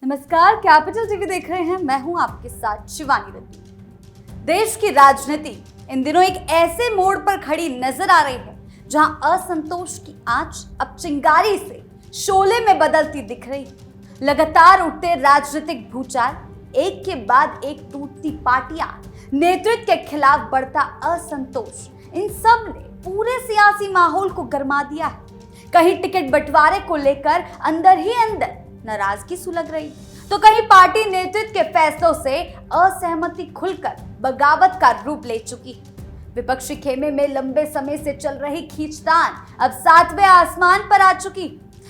नमस्कार, capital TV देख रहे हैं। मैं हूं आपके साथ शिवानी रंगी। देश की राजनीति इन दिनों एक ऐसे मोड़ पर खड़ी नजर आ रही है जहां असंतोष की आंच अब चिंगारी से शोले में बदलती दिख रही है। लगातार उठते राजनीतिक भूचाल, एक के बाद एक टूटती पार्टियां, नेतृत्व के खिलाफ बढ़ता असंतोष, इन सब ने पूरे सियासी माहौल को गरमा दिया है। कहीं टिकट बंटवारे को लेकर अंदर ही अंदर नाराजगी सुलग रही, तो कहीं पार्टी नेतृत्व के फैसलों से असहमति खुलकर बगावत का रूप ले चुकी है। विपक्षी खेमे में लंबे समय से चल रही खींचतान अब 7वें आसमान पर आ चुकी।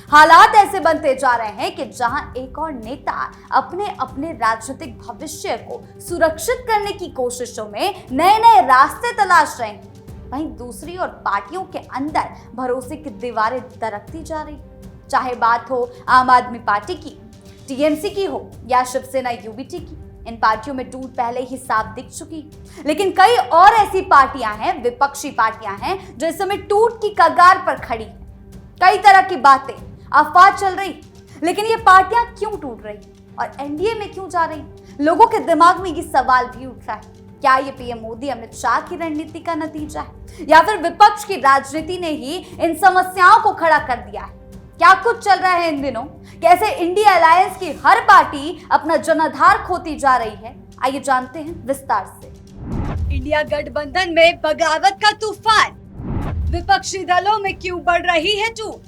हालात ऐसे बनते जा रहे हैं कि जहां एक और नेता अपने अपने राजनीतिक भविष्य को सुरक्षित करने की कोशिशों में नए नए रास्ते तलाश रहे हैं, वहीं दूसरी ओर पार्टियों के अंदर भरोसे की दीवारें दरकती जा रही। चाहे बात हो आम आदमी पार्टी की, टीएमसी की हो या शिवसेना यूबीटी की, इन पार्टियों में टूट पहले ही साफ दिख चुकी। लेकिन कई और ऐसी पार्टियां हैं, विपक्षी पार्टियां हैं, जो इस समय टूट की कगार पर खड़ी हैं। कई तरह की बातें, अफवाह चल रही, लेकिन ये पार्टियां क्यों टूट रही और एनडीए में क्यों जा रही? लोगों के दिमाग में ये सवाल भी उठ रहा है। क्या ये पीएम मोदी अमित शाह की रणनीति का नतीजा है या फिर विपक्ष की राजनीति ने ही इन समस्याओं को खड़ा कर दिया है? क्या कुछ चल रहा है इन दिनों? कैसे इंडिया अलायंस की हर पार्टी अपना जनाधार खोती जा रही है? आइए जानते हैं विस्तार से। इंडिया गठबंधन में बगावत का तूफान, विपक्षी दलों में क्यों बढ़ रही है टूट?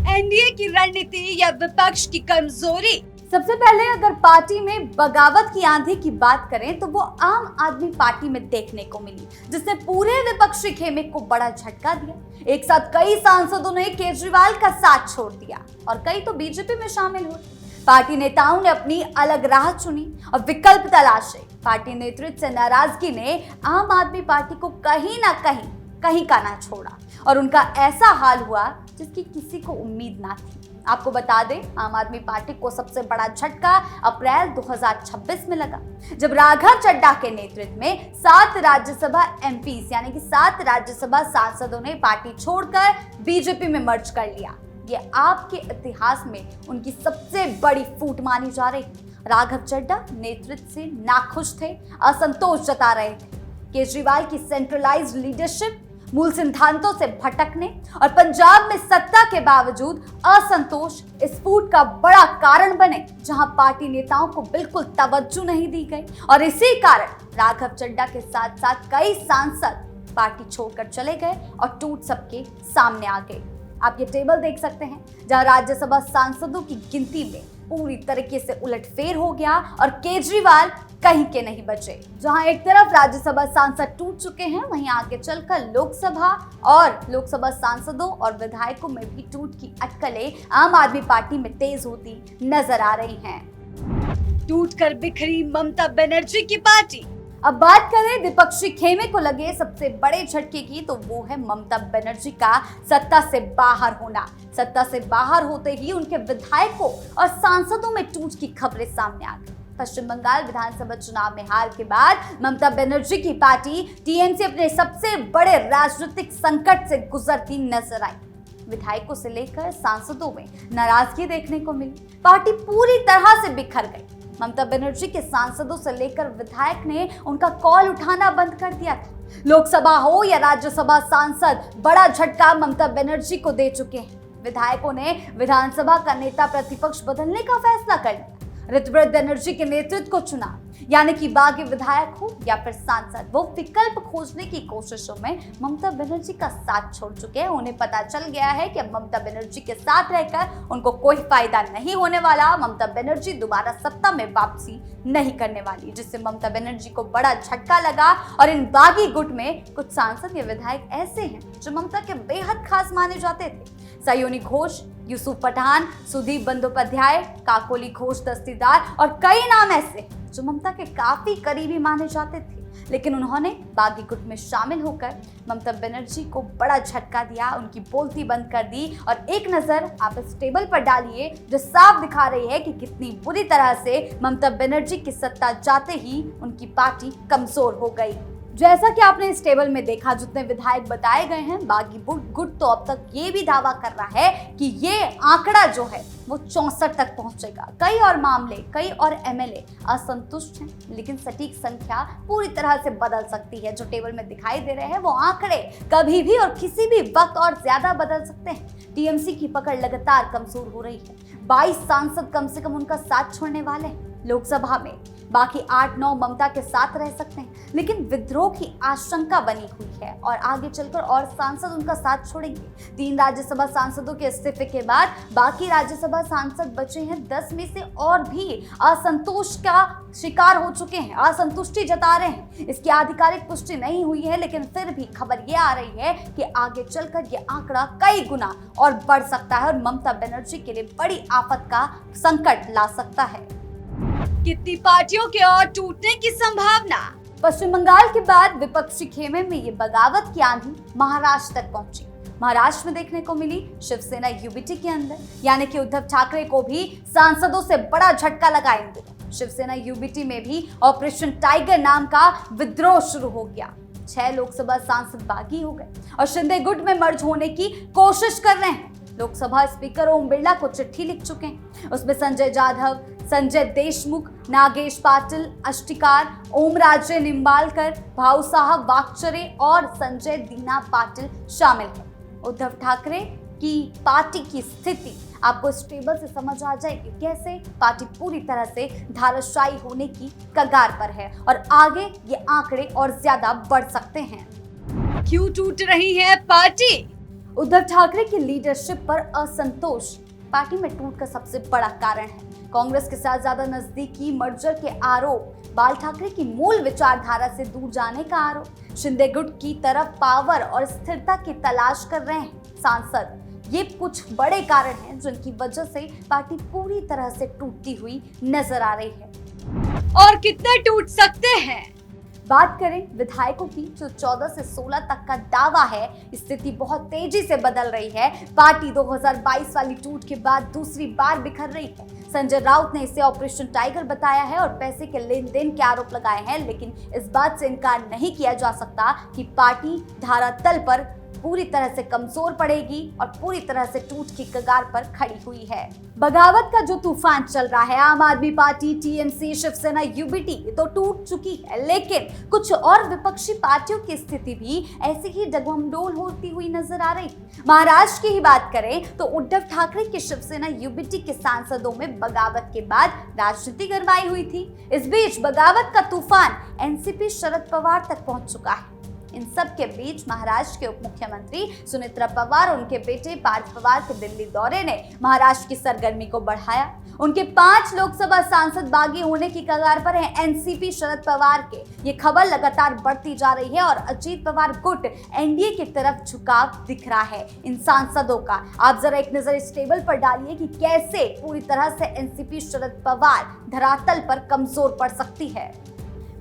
एनडीए की रणनीति या विपक्ष की कमजोरी? सबसे पहले अगर पार्टी में बगावत की आंधी की बात करें तो वो आम आदमी पार्टी में देखने को मिली, जिसने पूरे विपक्षी खेमे को बड़ा झटका दिया। एक साथ कई सांसदों ने केजरीवाल का साथ छोड़ दिया और कई तो बीजेपी में शामिल हुए। पार्टी नेताओं ने अपनी अलग राह चुनी और विकल्प तलाशे। पार्टी नेतृत्व से नाराजगी ने आम आदमी पार्टी को कहीं ना कहीं का ना छोड़ा और उनका ऐसा हाल हुआ जिसकी किसी को उम्मीद ना थी। आपको बता दें, आम आदमी पार्टी को सबसे बड़ा झटका अप्रैल 2026 में लगा, जब राघव चड्ढा के नेतृत्व में 7 राज्यसभा एमपीज यानी कि 7 राज्यसभा सांसदों ने पार्टी छोड़कर बीजेपी में मर्ज कर लिया। ये आपके इतिहास में उनकी सबसे बड़ी फूट मानी जा रही। राघव चड्ढा नेतृत्व से नाखुश थे, असंतोष जता रहे थे। केजरीवाल की सेंट्रलाइज्ड लीडरशिप, मूल सिद्धांतों से भटकने और पंजाब में सत्ता के बावजूद असंतोष इस फूट का बड़ा कारण बने, जहां पार्टी नेताओं को बिल्कुल तवज्जो नहीं दी गई और इसी कारण राघव चड्ढा के साथ साथ कई सांसद पार्टी छोड़कर चले गए और टूट सबके सामने आ गई। आप ये टेबल देख सकते हैं, जहां राज्यसभा सांसदों की गिनती में पूरी तरीके से उलटफेर हो गया और केजरीवाल कहीं के नहीं बचे। जहां एक तरफ राज्यसभा सांसद टूट चुके हैं, वहीं आगे चलकर लोकसभा सांसदों और विधायकों में भी टूट की अटकलें आम आदमी पार्टी में तेज होती नजर आ रही हैं। टूट कर बिखरी ममता बनर्जी की पार्टी। अब बात करें विपक्षी खेमे को लगे सबसे बड़े झटके की, तो वो है ममता बनर्जी का सत्ता से बाहर होना। सत्ता से बाहर होते ही उनके विधायकों और सांसदों में टूट की खबरें सामने आ गई। पश्चिम बंगाल विधानसभा चुनाव में हार के बाद ममता बनर्जी की पार्टी टीएमसी अपने सबसे बड़े राजनीतिक संकट से गुजरती नजर आई। विधायकों से लेकर सांसदों में नाराजगी देखने को मिली। पार्टी पूरी तरह से बिखर गई। ममता बनर्जी के सांसदों से लेकर विधायक ने उनका कॉल उठाना बंद कर दिया था। लोकसभा हो या राज्यसभा सांसद, बड़ा झटका ममता बनर्जी को दे चुके हैं। विधायकों ने विधानसभा का नेता प्रतिपक्ष बदलने का फैसला कर लिया। ऋतुव्रत बनर्जी के नेतृत्व को चुना, यानी कि बागी विधायक हो या फिर सांसद, वो विकल्प खोजने की कोशिशों में ममता बनर्जी का साथ छोड़ चुके हैं। उन्हें पता चल गया है कि ममता बनर्जी के साथ रहकर उनको कोई फायदा नहीं होने वाला। ममता बनर्जी दोबारा सत्ता में वापसी नहीं करने वाली, जिससे ममता बनर्जी को बड़ा झटका लगा। और इन बागी गुट में कुछ सांसद या विधायक ऐसे हैं जो ममता के बेहद खास माने जाते थे। सयोनी घोष, यूसुफ पठान, सुदीप बंदोपाध्याय, काकोली घोष दस्तीदार और कई नाम ऐसे जो ममता के काफी करीबी माने जाते थे। लेकिन उन्होंने बागी गुट में शामिल होकर ममता बनर्जी को बड़ा झटका दिया, उनकी बोलती बंद कर दी। और एक नजर आप इस टेबल पर डालिए, जो साफ दिखा रही है कि कितनी बुरी तरह से ममता बनर्जी की सत्ता जाते ही उनकी पार्टी कमजोर हो गई। जैसा कि आपने इस टेबल में देखा, जितने विधायक बताए गए हैं, बागी गुट तो अब तक ये भी दावा कर रहा है कि ये आंकड़ा जो है वो 64 तक पहुंचेगा। कई और मामले, कई और एमएलए असंतुष्ट हैं, लेकिन सटीक संख्या पूरी तरह से बदल सकती है। जो टेबल में दिखाई दे रहे हैं वो आंकड़े कभी भी और किसी भी वक्त और ज्यादा बदल सकते हैं। टीएमसी की पकड़ लगातार कमजोर हो रही है। 22 सांसद कम से कम उनका साथ छोड़ने वाले हैं लोकसभा में, बाकी 8-9 ममता के साथ रह सकते हैं, लेकिन विद्रोह की आशंका बनी हुई है और आगे चलकर और सांसद उनका साथ छोड़ेंगे। 3 राज्यसभा सांसदों के इस्तीफे के बाद बाकी राज्यसभा सांसद बचे हैं 10 में से और भी असंतोष का शिकार हो चुके हैं, असंतुष्टि जता रहे हैं। इसकी आधिकारिक पुष्टि नहीं हुई है, लेकिन फिर भी खबर ये आ रही है कि आगे चलकर ये आंकड़ा कई गुना और बढ़ सकता है और ममता बनर्जी के लिए बड़ी आफत का संकट ला सकता है। कितनी पार्टियों के और टूटने की संभावना? पश्चिम बंगाल के बाद विपक्षी खेमे में ये बगावत की आंधी महाराष्ट्र तक पहुंची। महाराष्ट्र में देखने को मिली शिवसेना यूबीटी के अंदर, यानी कि उद्धव ठाकरे को भी सांसदों से बड़ा झटका लगा इन दिनों। शिवसेना यूबीटी में भी ऑपरेशन टाइगर नाम का विद्रोह शुरू हो गया। 6 लोकसभा सांसद बागी हो गए और शिंदे गुट में मर्ज होने की कोशिश कर रहे हैं। लोकसभा स्पीकर ओम बिरला को चिट्ठी लिख चुके हैं। उसमें संजय जाधव, संजय देशमुख, नागेश पाटिल, अष्टिकार, ओम राजे निम्बालकर, भाऊ साहब वाकचरे और संजय दीना पाटिल शामिल हैं। उद्धव ठाकरे की पार्टी की स्थिति आपको इस टेबल से समझ आ जाएगी, कैसे पार्टी पूरी तरह से धाराशायी होने की कगार पर है और आगे ये आंकड़े और ज्यादा बढ़ सकते हैं। क्यों टूट रही है पार्टी? उद्धव ठाकरे की लीडरशिप पर असंतोष पार्टी में टूट का सबसे बड़ा कारण है। कांग्रेस के साथ ज्यादा नजदीकी, मर्जर के आरोप, बाल ठाकरे की मूल विचारधारा से दूर जाने का आरोप, शिंदे गुट की तरफ पावर और स्थिरता की तलाश कर रहे हैं सांसद। ये कुछ बड़े कारण हैं जिनकी वजह से पार्टी पूरी तरह से टूटती हुई नजर आ रही है। और कितने टूट सकते हैं? बात करें विधायकों की, जो 14 से 16 तक का दावा है, स्थिति बहुत तेजी से बदल रही है। पार्टी 2022 वाली टूट के बाद दूसरी बार बिखर रही है। संजय राउत ने इसे ऑपरेशन टाइगर बताया है और पैसे के लेन देन के आरोप लगाए हैं, लेकिन इस बात से इनकार नहीं किया जा सकता कि पार्टी धरातल पर पूरी तरह से कमजोर पड़ेगी और पूरी तरह से टूट की कगार पर खड़ी हुई है। बगावत का जो तूफान चल रहा है, आम आदमी पार्टी, टीएमसी, शिवसेना यूबीटी तो टूट चुकी है, लेकिन कुछ और विपक्षी पार्टियों की स्थिति भी ऐसे ही डगमगोल होती हुई नजर आ रही। महाराष्ट्र की ही बात करें तो उद्धव ठाकरे की शिवसेना यूबीटी के सांसदों में बगावत के बाद राजनीति गरमाई हुई थी। इस बीच बगावत का तूफान एनसीपी शरद पवार तक पहुंच चुका है। इन सब के बीच महाराष्ट्र के उप मुख्यमंत्री सुनेत्रा पवार और उनके बेटे पार्थ पवार के दिल्ली दौरे ने महाराष्ट्र की सरगर्मी को बढ़ाया। उनके 5 लोकसभा सांसद बागी होने की कगार पर हैं एनसीपी शरद पवार के। ये खबर लगातार बढ़ती जा रही है और अजीत पवार गुट एनडीए की तरफ झुकाव दिख रहा है इन सांसदों का। आप जरा एक नजर इस टेबल पर डालिए कि कैसे पूरी तरह से एनसीपी शरद पवार धरातल पर कमजोर पड़ सकती है।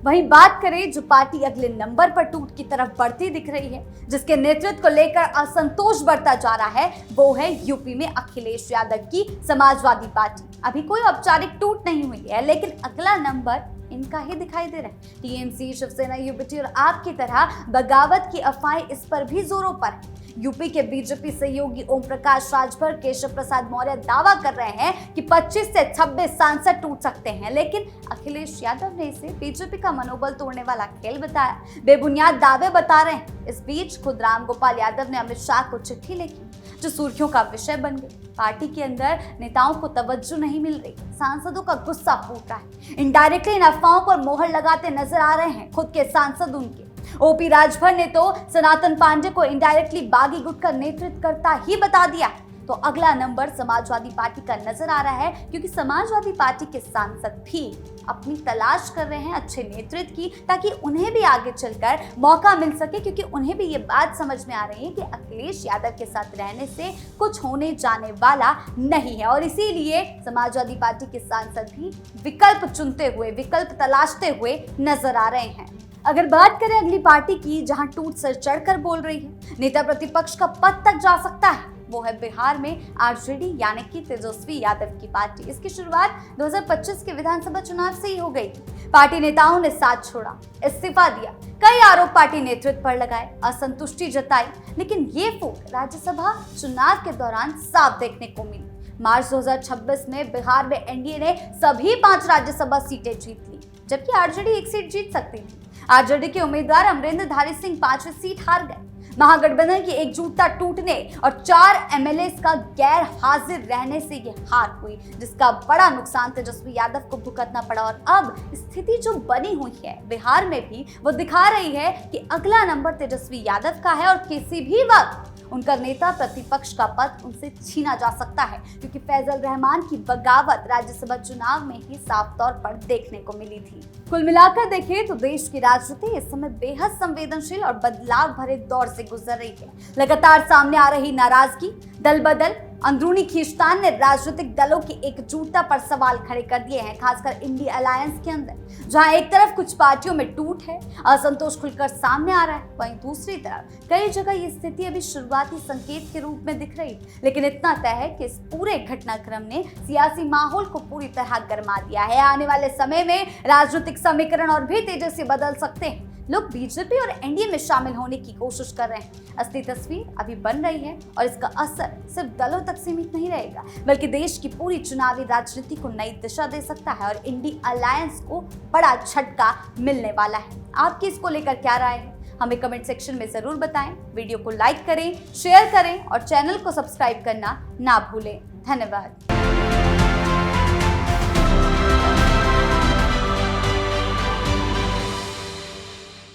वहीं बात करें जो पार्टी अगले नंबर पर टूट की तरफ बढ़ती दिख रही है, जिसके नेतृत्व को लेकर असंतोष बढ़ता जा रहा है, वो है यूपी में अखिलेश यादव की समाजवादी पार्टी। अभी कोई औपचारिक टूट नहीं हुई है, लेकिन अगला नंबर इनका ही दिखाई दे रहा है। टीएमसी, शिवसेना यूबीटी और आप की तरह बगावत की अफवाहें इस पर भी जोरों पर है। यूपी के बीजेपी सहयोगी ओम प्रकाश राजभर, केशव प्रसाद मौर्य दावा कर रहे हैं कि 25 से 26 सांसद टूट सकते हैं, लेकिन अखिलेश यादव ने इसे बीजेपी का मनोबल तोड़ने वाला खेल बताया, बेबुनियाद दावे बता रहे हैं। इस बीच खुद रामगोपाल यादव ने अमित शाह को चिट्ठी लिखी, जो सुर्खियों का विषय बन गई। पार्टी के अंदर नेताओं को तवज्जो नहीं मिल रही, सांसदों का गुस्सा फूट रहा है। इनडायरेक्टली इन अफवाहों पर मोहर लगाते नजर आ रहे हैं खुद के सांसद उनके। ओपी राजभर ने तो सनातन पांडे को इनडायरेक्टली बागी गुट का नेतृत्व करता ही बता दिया। तो अगला नंबर समाजवादी पार्टी का नजर आ रहा है, क्योंकि समाजवादी पार्टी के सांसद भी अपनी तलाश कर रहे हैं अच्छे नेतृत्व की, ताकि उन्हें भी आगे चलकर मौका मिल सके, क्योंकि उन्हें भी ये बात समझ में आ रही है कि अखिलेश यादव के साथ रहने से कुछ होने जाने वाला नहीं है। और इसीलिए समाजवादी पार्टी के सांसद भी विकल्प चुनते हुए, विकल्प तलाशते हुए नजर आ रहे हैं। अगर बात करें अगली पार्टी की, जहां टूट सर चढ़कर बोल रही है, नेता प्रतिपक्ष का पद तक जा सकता है, वो है बिहार में आरजेडी यानी कि तेजस्वी यादव की पार्टी। इसकी शुरुआत 2025 के विधानसभा चुनाव से ही हो गई थी। पार्टी नेताओं ने साथ छोड़ा, इस्तीफा दिया, कई आरोप पार्टी नेतृत्व पर लगाए, असंतुष्टि जताई, लेकिन ये फूट राज्यसभा चुनाव के दौरान साफ देखने को मिली। मार्च 2026 में बिहार में एनडीए ने सभी 5 राज्यसभा सीटें जीत ली, जबकि आरजेडी 1 सीट जीत सकती थी। आरजेडी के उम्मीदवार अमरेंद्र धारी सिंह 5वीं सीट हार गए। महागठबंधन की एकजुटता टूटने और 4 एमएलए का गैर हाजिर रहने से यह हार हुई, जिसका बड़ा नुकसान तेजस्वी यादव को भुगतना पड़ा। और अब स्थिति जो बनी हुई है बिहार में भी वो दिखा रही है कि अगला नंबर तेजस्वी यादव का है और किसी भी वक्त उनका नेता प्रतिपक्ष का पद उनसे छीना जा सकता है, क्योंकि फैजल रहमान की बगावत राज्यसभा चुनाव में ही साफ तौर पर देखने को मिली थी। कुल मिलाकर देखें तो देश की राजनीति इस समय बेहद संवेदनशील और बदलाव भरे दौर से गुजर रही है। लगातार सामने आ रही नाराजगी, दल बदल, अंदरूनी खींचतान ने राजनीतिक दलों की एकजुटता पर सवाल खड़े कर दिए हैं, खासकर इंडी अलायंस के अंदर, जहां एक तरफ कुछ पार्टियों में टूट है, असंतोष खुलकर सामने आ रहा है, वहीं दूसरी तरफ कई जगह ये स्थिति अभी शुरुआती संकेत के रूप में दिख रही। लेकिन इतना तय है कि इस पूरे घटनाक्रम ने सियासी माहौल को पूरी तरह गरमा दिया है। आने वाले समय में राजनीतिक समीकरण और भी तेजी से बदल सकते हैं। लोग बीजेपी और एनडीए में शामिल होने की कोशिश कर रहे हैं। असली तस्वीर अभी बन रही है और इसका असर सिर्फ दलों तक सीमित नहीं रहेगा, बल्कि देश की पूरी चुनावी राजनीति को नई दिशा दे सकता है और इंडी अलायंस को बड़ा झटका मिलने वाला है। आपकी इसको लेकर क्या राय है, हमें कमेंट सेक्शन में जरूर बताएं। वीडियो को लाइक करें, शेयर करें और चैनल को सब्सक्राइब करना ना भूलें। धन्यवाद।